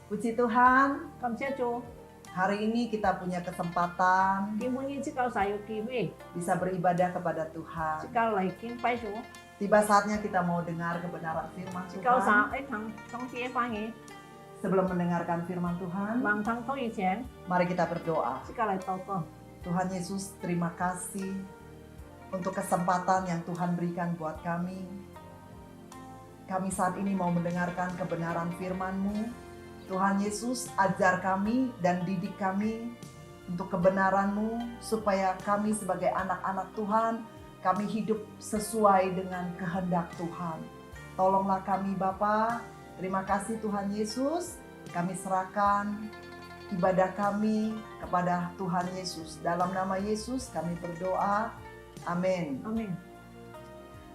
Puji Tuhan, 感謝主， hari ini kita punya kesempatan 今日呢，即個使有機會， bisa beribadah kepada 即 Tuhan. 個嚟敬拜主， Tiba saatnya kita mau dengar kebenaran firman 即個使 Tuhan. 一堂上帝嘅翻譯， Sebelum mendengarkan firman Tuhan, 望堂禱以前， mari kita berdoa. 即個嚟禱告。 Tuhan Yesus, terima kasih untuk kesempatan yang Tuhan berikan buat kami. Kami saat ini mau mendengarkan kebenaran firman-Mu. Tuhan Yesus, ajar kami dan didik kami untuk kebenaran-Mu, supaya kami sebagai anak-anak Tuhan, kami hidup sesuai dengan kehendak Tuhan. Tolonglah kami Bapa. Terima kasih Tuhan Yesus. Kami serahkan ibadah kami kepada Tuhan Yesus. Dalam nama Yesus kami berdoa. Amin. 阿明，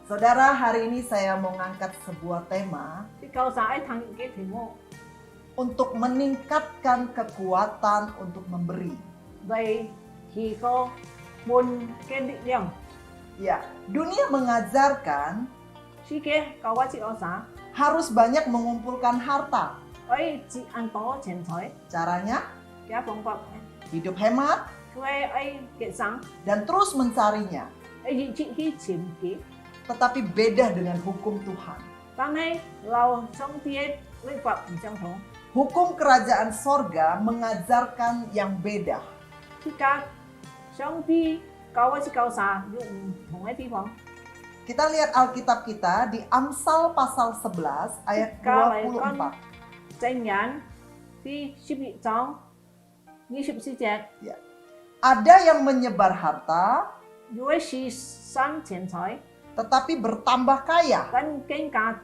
Saudara, hari ini saya mau ngangkat sebuah tema 即個使一堂嘅題目 untuk meningkatkan kekuatan untuk memberi. 為提高門嘅力量。 Ya, dunia mengajarkan 世界教我即個使， harus banyak mengumpulkan harta. 可以節慳多錢財 Caranya 嘅方法， hidup hemat 佢係節省， dan terus mencarinya. 係節去潛嘅。 Tetapi beda dengan hukum Tuhan. 但係流上帝嘅律法唔相同， Hukum kerajaan sorga mengajarkan yang beda. 即個上帝教我即個使有唔同嘅地方。 Kita lihat Alkitab kita di Amsal pasal 11 ayat 24. 箴言第11章24節， Ada yang menyebar harta 如果是生錢財， tetapi bertambah kaya. 更加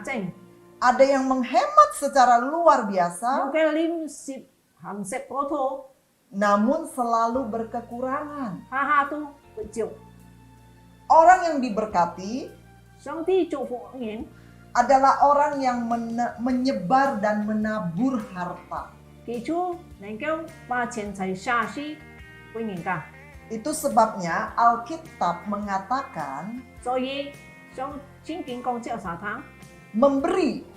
正。 Ada yang menghemat secara luar 有 biasa 嘅臉攝行食嗰套， namun selalu berkekurangan. 下下都不足。 Orang yang diberkati 上帝祝福人， adalah orang yang menyebar dan menabur harta. 記住能夠把錢財下去俾人家。 Itu sebabnya Alkitab mengatakan 所以上聖經講這個沙灘， memberi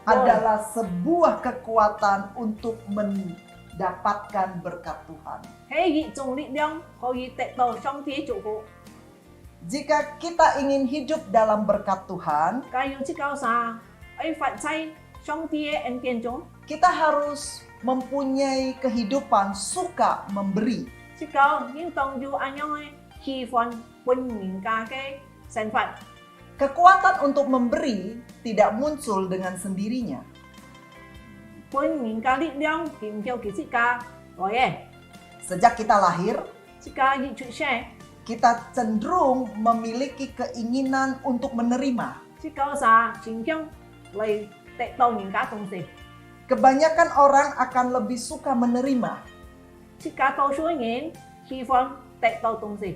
adalah sebuah kekuatan untuk mendapatkan berkat Tuhan. 係一種力量可以得到上帝祝福。 Jika kita ingin hidup dalam berkat Tuhan, 假如這個沙喺發在上帝嘅恩典中， kita harus mempunyai kehidupan suka memberi. 這個應當要按樣嘅氣氛俾人家嘅生活。 Kekuatan untuk memberi tidak muncul dengan sendirinya. 俾人家力量並叫佢自家來嘅， Sejak kita lahir, 自家一出生， kita cenderung memiliki keinginan untuk menerima. 這個沙傾向嚟得到人家東西。 Kebanyakan orang akan lebih suka menerima. 這個多數人喜歡得到東西，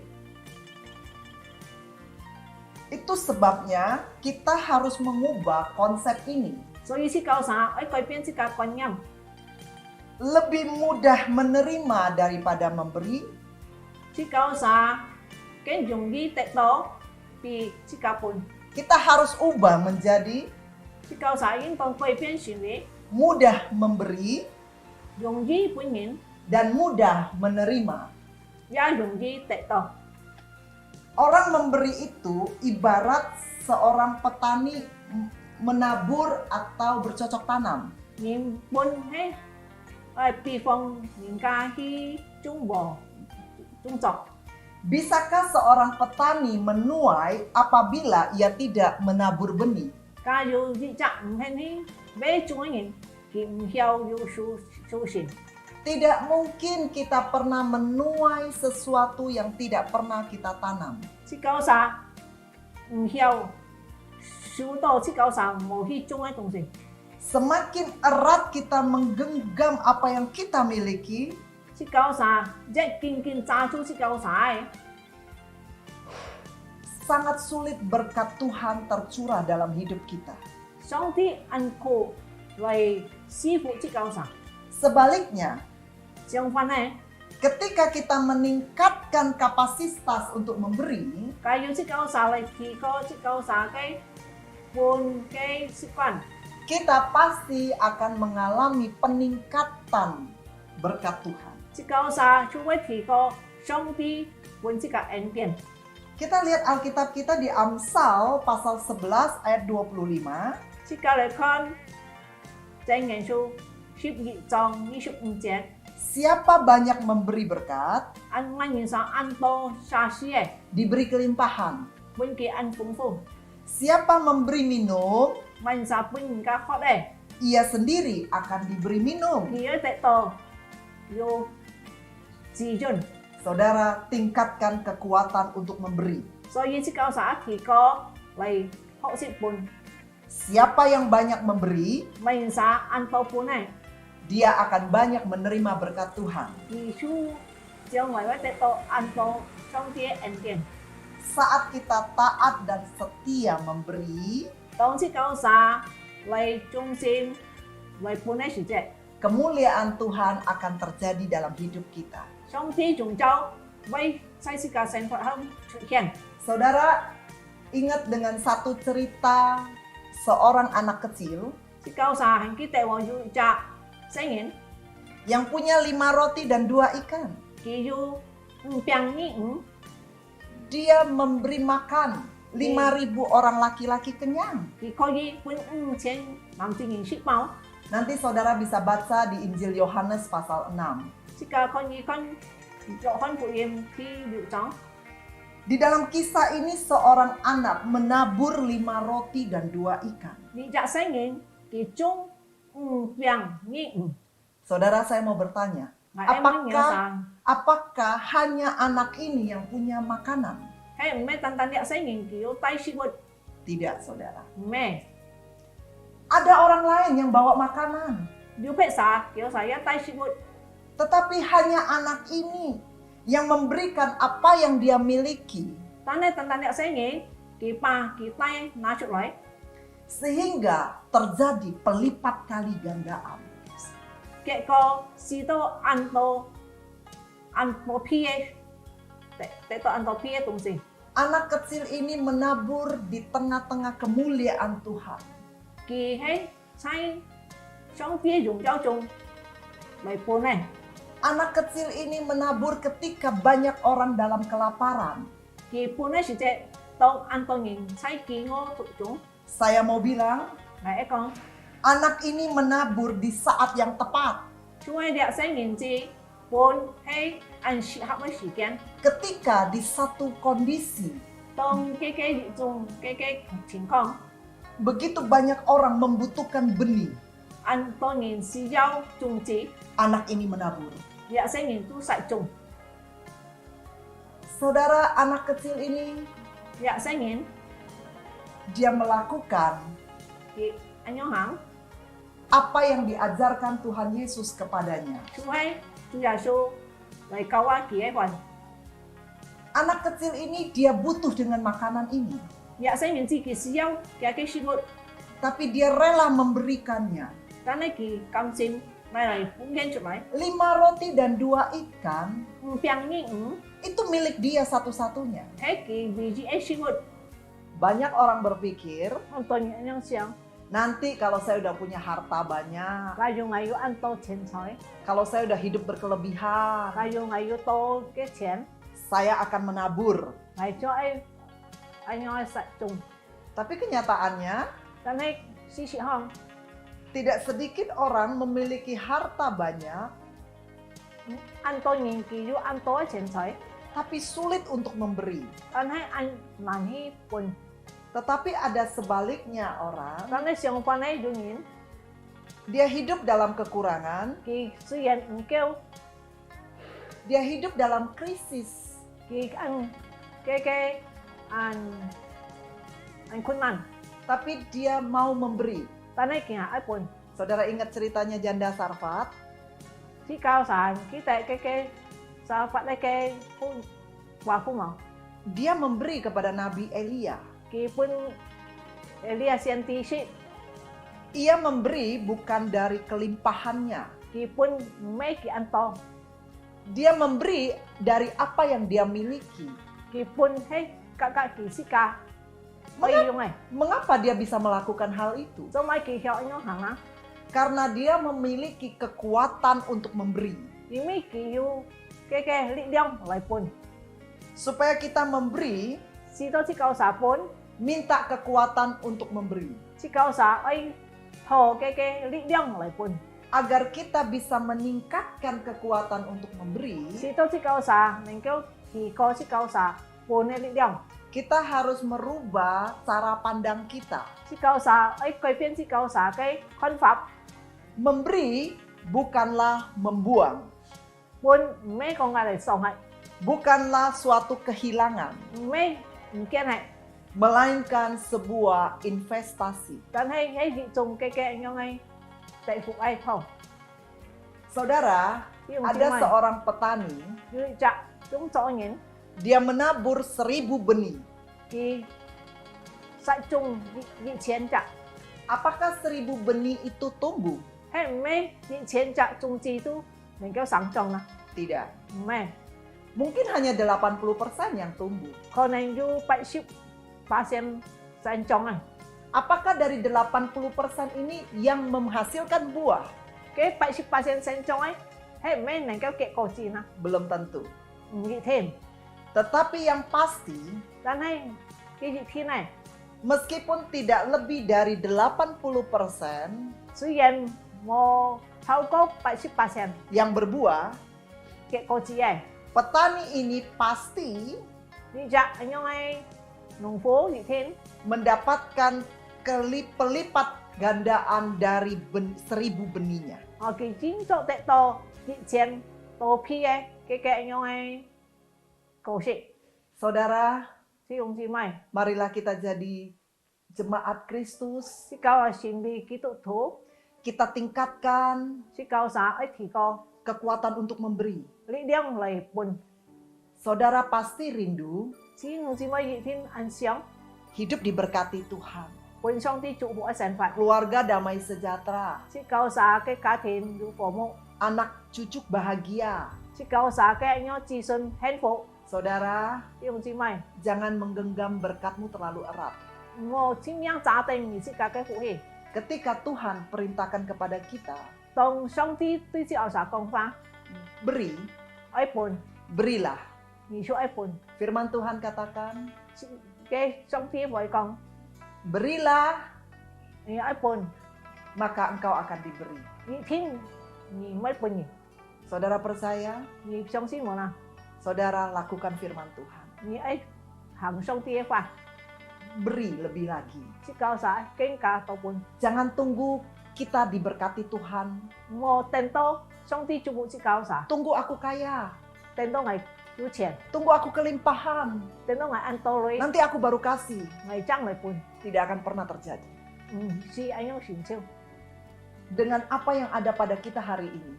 Itu sebabnya kita harus mengubah konsep ini. 所以這個沙要改變這個觀念。 Lebih mudah menerima daripada memberi, 這個沙更容易得到比這個本。 kita harus ubah menjadi 這個沙應當改變行為， mudah memberi 容易俾人， dan mudah menerima. 也容易得到。 Orang memberi itu ibarat seorang petani menabur atau bercocok tanam. 人本係比方人家去種作。 Bisakah seorang petani menuai apabila ia tidak menabur benih? 假如一隻唔係你買種嘅人，佢唔曉要收成。 Tidak mungkin kita pernah menuai sesuatu yang tidak pernah kita tanam. 這個沙唔曉收到這個沙冇去種嘅東西。 Semakin erat kita menggenggam apa yang kita miliki, 這個沙一件件揸住這個沙嘅， sangat sulit berkat Tuhan tercurah dalam hidup kita. 上帝按佢嚟師傅這個沙。 Sebaliknya, 相反咧， ketika kita meningkatkan kapasitas untuk memberi, 假如這個沙嚟提高這個沙嘅半嘅習慣， kita pasti akan mengalami peningkatan berkat Tuhan. 即九三就會提高上帝本這個恩典。 Kita lihat Alkitab kita di Amsal pasal 11 ayat 25. 即個來看箴言書12章25節， Siapa banyak memberi berkat, 按人上按多沙士嘅， diberi kelimpahan. 本嘅按豐富， Siapa memberi minum, 人上本人家喝嘅， ia sendiri akan diberi minum. 你要得到有滋潤。 Saudara, tingkatkan kekuatan untuk memberi. 所以即九三提高嚟學識本， Siapa yang banyak memberi, 人上按多本嘅， dia akan banyak menerima berkat Tuhan. 而處將來會得到按多上帝嘅恩典。 Saat kita taat dan setia memberi, 當即九三嚟中心嚟本嘅時節， kemuliaan Tuhan akan terjadi dalam hidup kita. 上帝仲就為在世界生活中出現。 Saudara, ingat dengan satu cerita seorang anak kecil 即九三係記得我有隻聲音， yang punya 5 roti dan 2 ikan. 佢有5餅2魚， Dia memberi makan 5.000 orang laki-laki kenyang. 佢可以分5000男子人食飽。 Nanti saudara bisa baca di Injil Yohanes pasal 6. 即個可以看約翰福音第6章。 Di dalam kisah ini seorang anak menabur 5 roti dan 2 ikan. 呢隻聲音佢種5餅2魚， Saudara, saya mau bertanya, 我係問嘢上， apakah hanya anak ini yang punya makanan? 係唔係單單隻聲音佢有帶食物？ Tidak, saudara. 唔係， Ada orang lain yang bawa makanan. 有披薩叫saya帶食物， Tetapi hanya anak ini yang memberikan apa yang dia miliki. 但係單單隻聲音佢把佢帶拿出來， Sehingga terjadi pelipat kali gandaan. 結果是到按多批嘅，得到按多批嘅東西。 Anak kecil ini menabur di tengah-tengah kemuliaan Tuhan. 佢喺在上帝榮耀中嚟搬咧， Anak kecil ini menabur ketika banyak orang dalam kelaparan. 佢搬咧時節當按多人在飢餓途中 Saya mau bilang, 嚟一講， anak ini menabur di saat yang tepat. 因為啲聲言之搬喺按適合嘅時間， Ketika di satu kondisi, 當嘅熱中嘅情況， begitu banyak orang membutuhkan benih, 按多人需要種子， anak ini menabur. 啲聲言都實種， Saudara, anak kecil ini, 啲聲言 dia melakukan 佢按樣行， apa yang diajarkan Tuhan Yesus kepadanya. 就係主耶穌嚟教我佢嘅話， Anak kecil ini dia butuh dengan makanan ini, 啲聲言知佢需要嘅食物， tapi dia rela memberikannya. 但係佢甘心嚟奉獻出嚟。 5 roti dan 2 ikan 唔病呢唔 itu milik dia satu-satunya. 係佢自己嘅食物， Banyak orang berpikir, 好多人咁樣想， nanti kalau saya udah punya harta banyak, 例如我要按多錢財， kalau saya udah hidup berkelebihan, 例如我要多嘅錢， saya akan menabur. 嚟咗按樣實種。 Tapi kenyataannya, 但係事實上， tidak sedikit orang memiliki harta banyak, 按多人佢要按多嘅錢財， tapi sulit untuk memberi. 但係按難去換， Tetapi ada sebaliknya orang, 但係相反咧，有人 dia hidup dalam kekurangan, 佢雖然唔夠， dia hidup dalam krisis, 佢按嘅按困難， tapi dia mau memberi. 但係佢係一半。 Saudara ingat ceritanya janda Sarfat? 啲教散佢哋嘅手法咧嘅華夫冇， Dia memberi kepada Nabi Elia. 佢本Elia先知識， Ia memberi bukan dari kelimpahannya. 佢本唔係佢按多， Dia memberi dari apa yang dia miliki. 佢本係格格佢識價， Mengapa dia bisa melakukan hal itu? Karena dia memiliki kekuatan untuk memberi. Supaya kita memberi, minta kekuatan untuk memberi. Agar kita bisa meningkatkan kekuatan untuk memberi, kita harus merubah cara pandang kita. Memberi bukanlah membuang. Bukanlah suatu kehilangan. Melainkan sebuah investasi. Saudara, ada seorang petani, dia menabur 1000 benih. Apakah 1000 benih itu tumbuh? Tidak. Mungkin hanya 80% yang tumbuh. Apakah dari 80% ini yang menghasilkan buah? Belum tentu. Tetapi yang pasti, meskipun tidak lebih dari 80% yang berbuah, petani ini pasti mendapatkan pelipat gandaan dari 1000 benihnya. Saudara, marilah kita jadi jemaat Kristus. Kita tingkatkan kekuatan untuk memberi. Saudara pasti rindu hidup diberkati Tuhan. Keluarga damai sejahtera. Anak cucu bahagia. Saudara, jangan menggenggam berkatmu terlalu erat. Ketika Tuhan perintahkan kepada kita, beri, berilah. Firman Tuhan katakan, berilah, maka engkau akan diberi. Saudara percaya? Saudara lakukan firman Tuhan. Beri lebih lagi. Jangan tunggu kita diberkati Tuhan. Tunggu aku kaya. Tunggu aku kelimpahan. Nanti aku baru kasih. Tidak akan pernah terjadi. Dengan apa yang ada pada kita hari ini,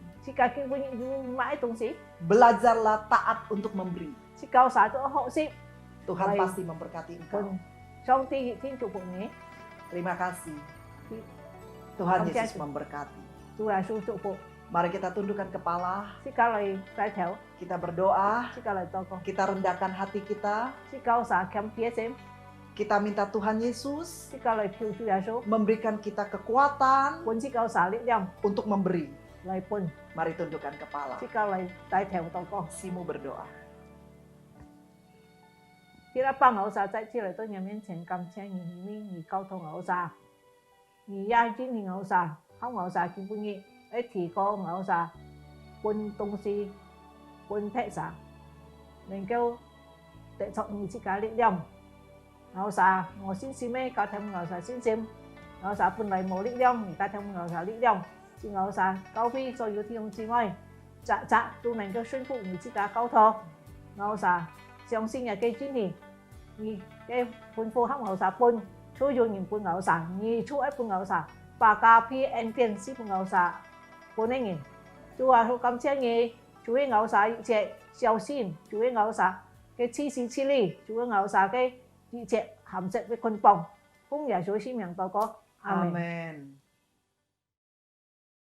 belajarlah taat untuk memberi. Tuhan pasti memberkati engkau. Terima kasih. Tuhan Yesus memberkati. Mari kita tundukkan kepala. Kita berdoa. Kita rendahkan hati kita. Kita minta Tuhan Yesus memberikan kita kekuatan untuk memberi. Mari tundukkan kepala. Simu berdoa. 啲啦，幫我晒仔之類都入面情感情面面而溝通我晒，而家今年我晒，考我晒基本嘢，一提過我晒，搬東西搬劈晒，能夠得出你自己力量，我晒我先先咩家庭我晒先先，我晒本嚟冇力量，而家庭我晒力量，是我晒高飛所有啲用之外，扎扎都能夠順服你自己溝通，我晒。 相信嘅基今年，你嘅本科黑牛沙半，初用完半牛沙，二初一半牛沙，八加 P N 四半牛沙，半年，就話好咁青嘢，做啲牛沙隻小鮮，做啲牛沙嘅黐線黐哩，做啲牛沙嘅二隻鹹食嘅捆綁，風也做先明到個，阿門。